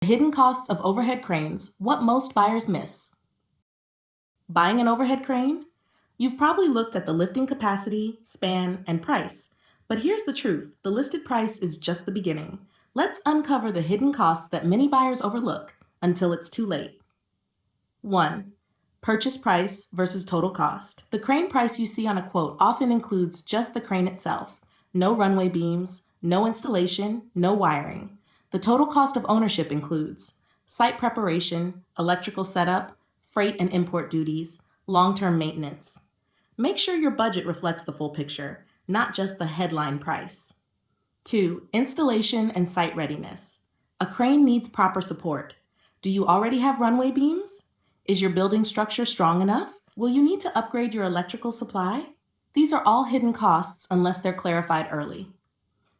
Hidden costs of overhead cranes, what most buyers miss. Buying an overhead crane? You've probably looked at the lifting capacity, span, and price. But here's the truth, the listed price is just the beginning. Let's uncover the hidden costs that many buyers overlook until it's too late. 1. Purchase price versus total cost. The crane price you see on a quote often includes just the crane itself. No runway beams, no installation, no wiring. The total cost of ownership includes site preparation, electrical setup, freight and import duties, long-term maintenance. Make sure your budget reflects the full picture, not just the headline price. 2. Installation and site readiness. A crane needs proper support. Do you already have runway beams? Is your building structure strong enough? Will you need to upgrade your electrical supply? These are all hidden costs unless they're clarified early.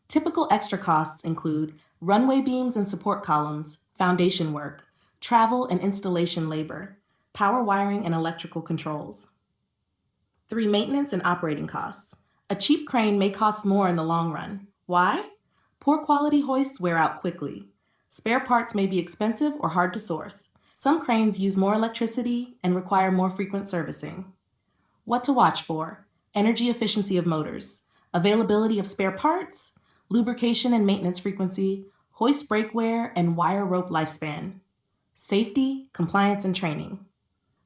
Typical extra costs include runway beams and support columns, foundation work, travel and installation labor, power wiring and electrical controls. 3. Maintenance and operating costs. A cheap crane may cost more in the long run. Why? Poor quality hoists wear out quickly. Spare parts may be expensive or hard to source. Some cranes use more electricity and require more frequent servicing. What to watch for? Energy efficiency of motors, availability of spare parts, lubrication and maintenance frequency, hoist brake wear, and wire rope lifespan. Safety, compliance, and training.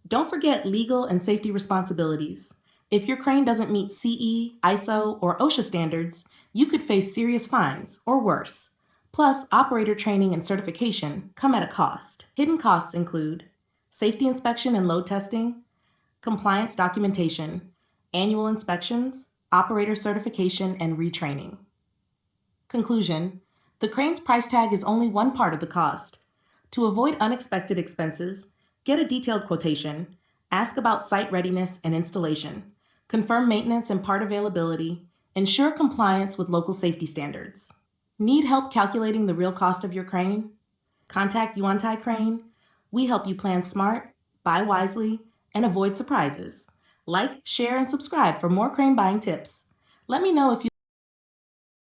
Don't forget legal and safety responsibilities. If your crane doesn't meet CE, ISO, or OSHA standards, you could face serious fines, or worse. Plus, operator training and certification come at a cost. Hidden costs include safety inspection and load testing, compliance documentation, annual inspections, operator certification, and retraining. Conclusion: the crane's price tag is only one part of the cost. To avoid unexpected expenses, get a detailed quotation, ask about site readiness and installation, confirm maintenance and part availability, ensure compliance with local safety standards. Need help calculating the real cost of your crane? Contact Yuantai Crane. We help you plan smart, buy wisely, and avoid surprises. Like, share, and subscribe for more crane buying tips. Let me know if you